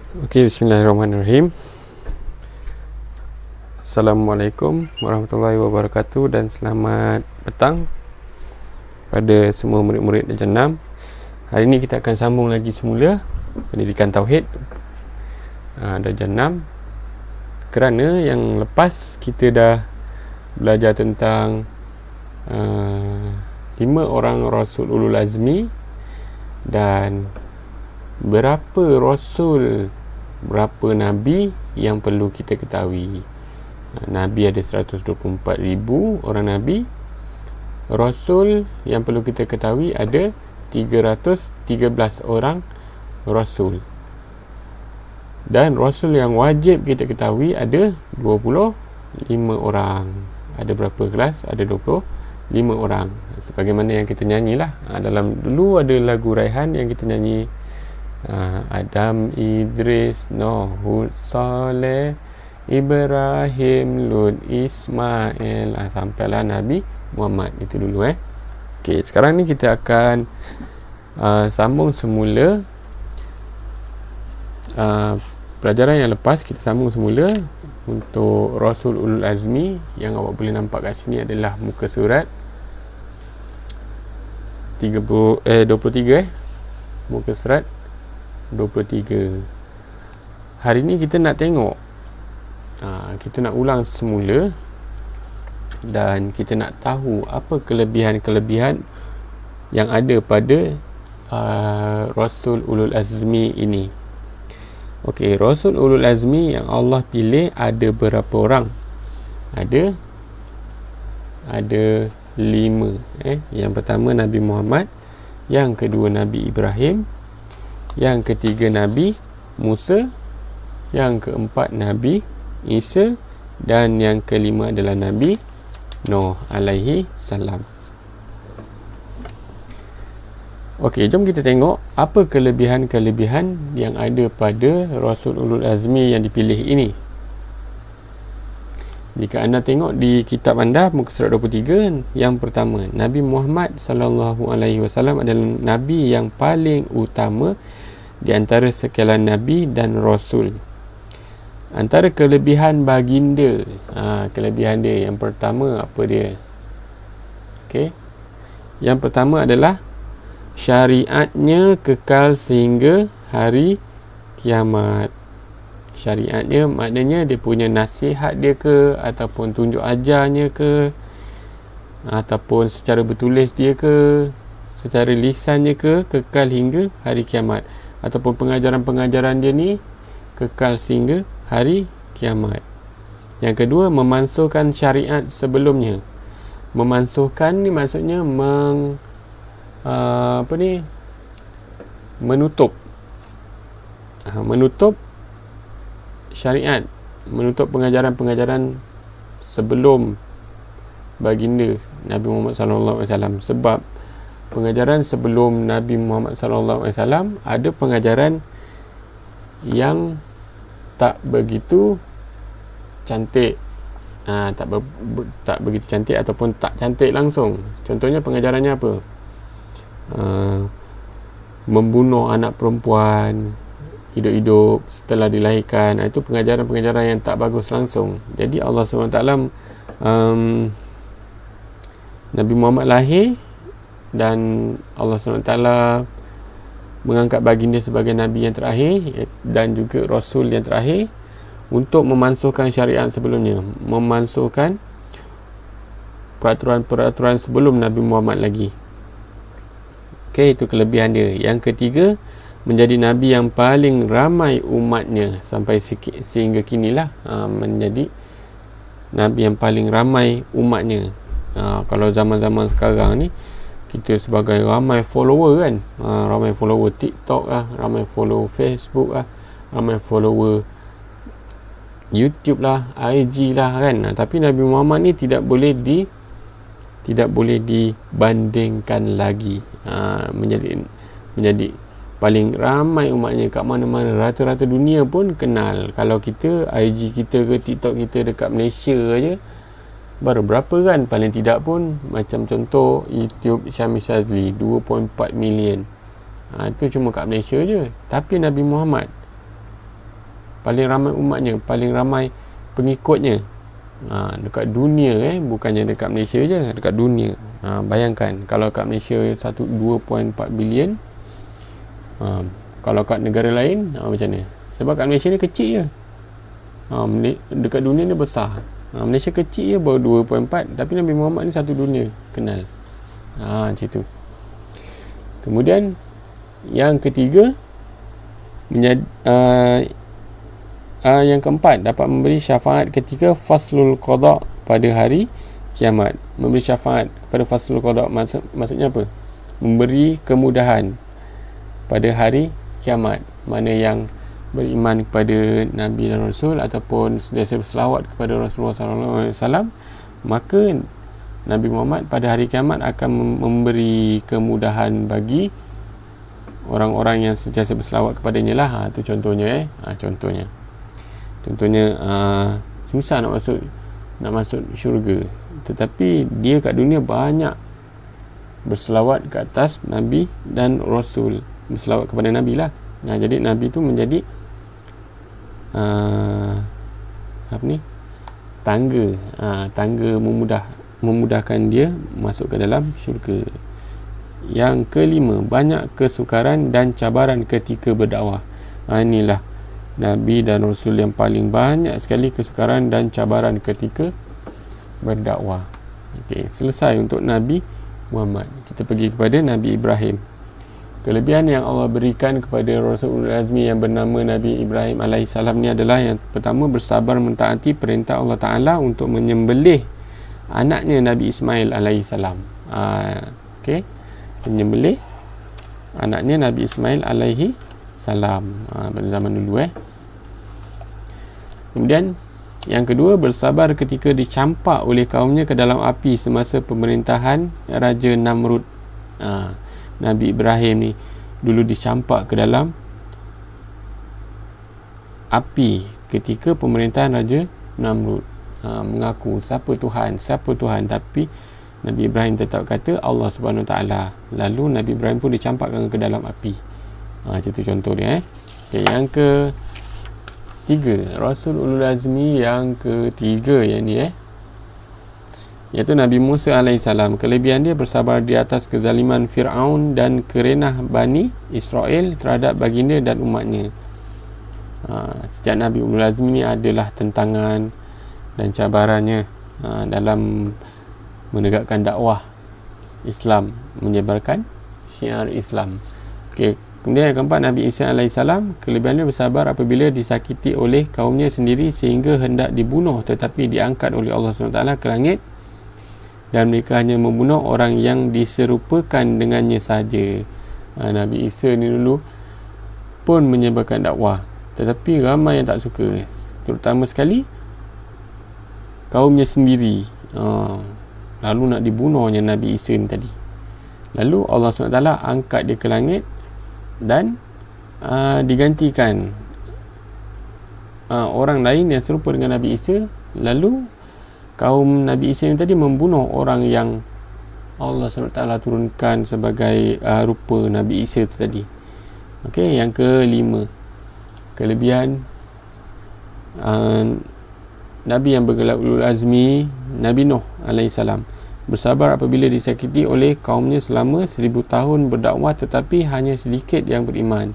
Okey, bismillahirrahmanirrahim. Assalamualaikum warahmatullahi wabarakatuh dan selamat petang pada semua murid-murid darjah 6. Hari ini kita akan sambung lagi semula pendidikan tauhid darjah 6. Kerana yang lepas kita dah belajar tentang 5 orang Rasul Ulul Azmi dan berapa Rasul, berapa Nabi yang perlu kita ketahui. Nabi ada 124,000 orang Nabi. Rasul yang perlu kita ketahui ada 313 orang Rasul. Dan Rasul yang wajib kita ketahui ada 25 orang. Ada berapa kelas? Ada 25 orang. Sebagaimana yang kita nyanyilah. Dulu ada lagu Raihan yang kita nyanyi, Adam, Idris, Nuh, Hud, Saleh, Ibrahim, Lut, Ismail, sampailah Nabi Muhammad. Itu dulu Okey, sekarang ni kita akan sambung semula pelajaran yang lepas. Kita sambung semula untuk Rasul Ulul Azmi. Yang awak boleh nampak kat sini adalah muka surat 23 muka surat 23. Hari ni kita nak tengok, kita nak ulang semula dan kita nak tahu apa kelebihan-kelebihan yang ada pada Rasul Ulul Azmi ini. Okey, Rasul Ulul Azmi yang Allah pilih ada berapa orang? Ada 5. Yang pertama Nabi Muhammad, yang kedua Nabi Ibrahim, yang ketiga Nabi Musa, yang keempat Nabi Isa, dan yang kelima adalah Nabi Nuh alaihi salam. Okey, jom kita tengok apa kelebihan-kelebihan yang ada pada Rasul Ulul Azmi yang dipilih ini. Jika anda tengok di kitab anda muka surat 23, yang pertama, Nabi Muhammad sallallahu alaihi wasallam adalah nabi yang paling utama di antara sekian nabi dan rasul. Antara kelebihan baginda, kelebihan dia yang pertama apa dia? Okey. Yang pertama adalah syariatnya kekal sehingga hari kiamat. Syariatnya maknanya dia punya nasihat dia ke, ataupun tunjuk ajarnya ke, ataupun secara bertulis dia ke, secara lisannya ke, kekal hingga hari kiamat. Ataupun pengajaran-pengajaran dia ni kekal sehingga hari kiamat. Yang kedua, memansuhkan syariat sebelumnya. Memansuhkan ni maksudnya menutup syariat, menutup pengajaran-pengajaran sebelum baginda Nabi Muhammad sallallahu alaihi wasallam. Sebab pengajaran sebelum Nabi Muhammad sallallahu alaihi wasallam ada pengajaran yang tak begitu cantik, tak begitu cantik ataupun tak cantik langsung. Contohnya pengajarannya apa? Membunuh anak perempuan hidup-hidup setelah dilahirkan. Itu pengajaran-pengajaran yang tak bagus langsung. Jadi Allah SWT, Nabi Muhammad lahir dan Allah SWT mengangkat baginda sebagai Nabi yang terakhir dan juga Rasul yang terakhir untuk memansuhkan syariat sebelumnya, memansuhkan peraturan-peraturan sebelum Nabi Muhammad lagi. Okey, itu kelebihan dia. Yang ketiga, menjadi Nabi yang paling ramai umatnya sampai sehingga kinilah, menjadi Nabi yang paling ramai umatnya. Kalau zaman-zaman sekarang ni kita sebagai ramai follower kan, ramai follower TikTok lah, ramai follower Facebook lah, ramai follower YouTube lah, IG lah kan. Tapi Nabi Muhammad ni tidak boleh dibandingkan lagi. Menjadi paling ramai umatnya kat mana-mana, rata-rata dunia pun kenal. Kalau kita IG kita ke TikTok kita dekat Malaysia aja baru berapa kan, paling tidak pun macam contoh YouTube Syamil Shazli 2.4 million. Itu cuma kat Malaysia je. Tapi Nabi Muhammad paling ramai umatnya, paling ramai pengikutnya dekat dunia, bukannya dekat Malaysia je, dekat dunia. Bayangkan kalau kat Malaysia 2.4 bilion, kalau kat negara lain macam mana? Sebab kat Malaysia ni kecil je, dekat dunia ni besar. Malaysia kecil je, baru 2.4, tapi Nabi Muhammad ni satu dunia kenal. Macam tu. Kemudian yang ketiga, yang keempat, dapat memberi syafaat ketika faslul qada pada hari kiamat. Memberi syafaat kepada faslul qada maksudnya apa? Memberi kemudahan pada hari kiamat. Mana yang beriman kepada Nabi dan Rasul ataupun sentiasa berselawat kepada Rasulullah SAW, maka Nabi Muhammad pada hari kiamat akan memberi kemudahan bagi orang-orang yang sentiasa berselawat kepadanya lah. Itu contohnya. Contohnya susah nak masuk syurga, tetapi dia kat dunia banyak berselawat ke atas Nabi dan Rasul, berselawat kepada Nabi lah. Jadi Nabi tu menjadi tangga memudahkan dia masuk ke dalam syurga. Yang kelima, banyak kesukaran dan cabaran ketika berdakwah. Inilah Nabi dan Rasul yang paling banyak sekali kesukaran dan cabaran ketika berdakwah. Selesai untuk Nabi Muhammad. Kita pergi kepada Nabi Ibrahim. Kelebihan yang Allah berikan kepada Rasul Ulul Azmi yang bernama Nabi Ibrahim AS ni adalah, yang pertama, bersabar mentaati perintah Allah Ta'ala untuk menyembelih anaknya Nabi Ismail AS. Menyembelih anaknya Nabi Ismail alaihi salam pada zaman dulu. Kemudian yang kedua, bersabar ketika dicampak oleh kaumnya ke dalam api semasa pemerintahan Raja Namrud. Nabi Ibrahim ni dulu dicampak ke dalam api ketika pemerintahan Raja Namrud. Mengaku siapa Tuhan, tapi Nabi Ibrahim tetap kata Allah Subhanahu Wa Taala. Lalu Nabi Ibrahim pun dicampakkan ke dalam api. Itu contoh dia. Yang ketiga, Rasul Ulul Azmi yang ketiga yang ni iaitu Nabi Musa alaihissalam. Kelebihan dia bersabar di atas kezaliman Fir'aun dan kerenah Bani Israel terhadap baginda dan umatnya. Sejak Nabi Ulul Azmi ni adalah tentangan dan cabarannya dalam menegakkan dakwah Islam, menyebarkan syiar Islam. Kemudian yang keempat, Nabi Isa alaihissalam. Kelebihannya bersabar apabila disakiti oleh kaumnya sendiri sehingga hendak dibunuh, tetapi diangkat oleh Allah SWT ke langit, dan mereka hanya membunuh orang yang diserupakan dengannya sahaja. Nabi Isa ni dulu pun menyebarkan dakwah, tetapi ramai yang tak suka, terutama sekali kaumnya sendiri. Lalu nak dibunuhnya Nabi Isa ni tadi. Lalu Allah SWT angkat dia ke langit dan digantikan orang lain yang serupa dengan Nabi Isa. Lalu kaum Nabi Isa ni tadi membunuh orang yang Allah SWT turunkan sebagai rupa Nabi Isa tu tadi. Yang kelima, kelebihan Nabi yang bergelar Ulul Azmi, Nabi Nuh alaihissalam. Bersabar apabila disakiti oleh kaumnya selama 1000 tahun berdakwah, tetapi hanya sedikit yang beriman.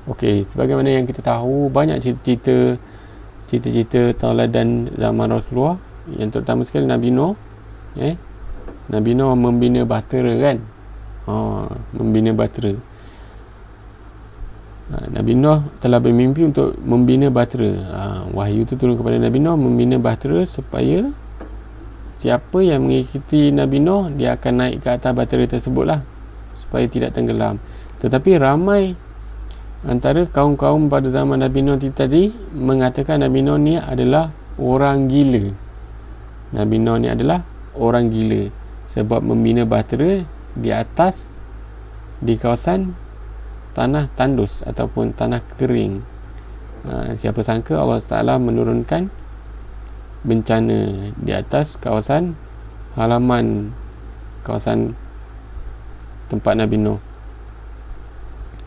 Sebagaimana yang kita tahu, banyak cerita-cerita tauladan zaman Rasulullah, yang terutama sekali Nabi Nuh. Nabi Nuh membina bahtera kan. Membina bahtera. Nabi Nuh telah bermimpi untuk membina bahtera. Wahyu itu turun kepada Nabi Nuh membina bahtera supaya siapa yang mengikuti Nabi Nuh, dia akan naik ke atas bahtera tersebut lah, supaya tidak tenggelam. Tetapi ramai antara kaum-kaum pada zaman Nabi Nuh tadi mengatakan Nabi Nuh ni adalah orang gila. Nabi Nuh ni adalah orang gila sebab membina bahtera di atas, di kawasan tanah tandus ataupun tanah kering. Siapa sangka Allah Ta'ala menurunkan bencana di atas kawasan halaman, kawasan tempat Nabi Nuh,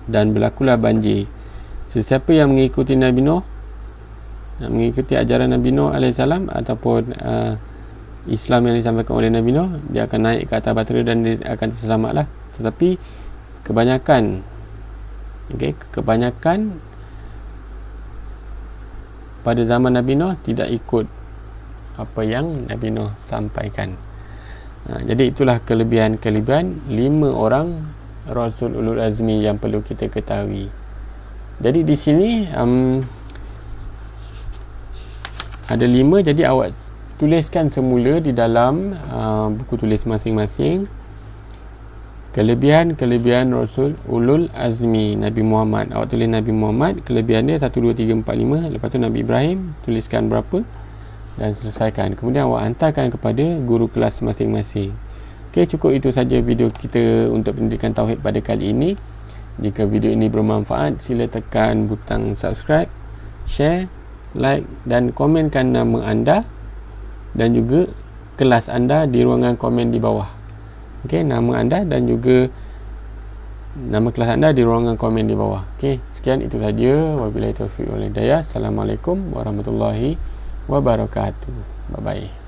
dan berlakulah banjir. Sesiapa yang mengikuti Nabi Nuh mengikuti ajaran Nabi Nuh AS ataupun Islam yang disampaikan oleh Nabi Nuh, dia akan naik ke atas bahtera dan dia akan terselamatlah. Tetapi kebanyakan pada zaman Nabi Nuh tidak ikut apa yang Nabi Nuh sampaikan. Jadi itulah kelebihan-kelebihan 5 orang Rasul Ulul Azmi yang perlu kita ketahui. Jadi di sini ada 5, jadi awak tuliskan semula di dalam buku tulis masing-masing kelebihan Rasul Ulul Azmi Nabi Muhammad. Awak tulis Nabi Muhammad, kelebihan dia 1, 2, 3, 4, 5. Lepas tu Nabi Ibrahim, tuliskan berapa dan selesaikan. Kemudian awak hantarkan kepada guru kelas masing-masing. Okey, cukup itu saja video kita untuk pendidikan tauhid pada kali ini. Jika video ini bermanfaat, sila tekan butang subscribe, share, like dan komenkan nama anda dan juga kelas anda di ruangan komen di bawah. Okey, nama anda dan juga nama kelas anda di ruangan komen di bawah. Okey, sekian itu saja. Wabillahi taufiq wal hidayah. Assalamualaikum warahmatullahi wabarakatuh. Bye bye.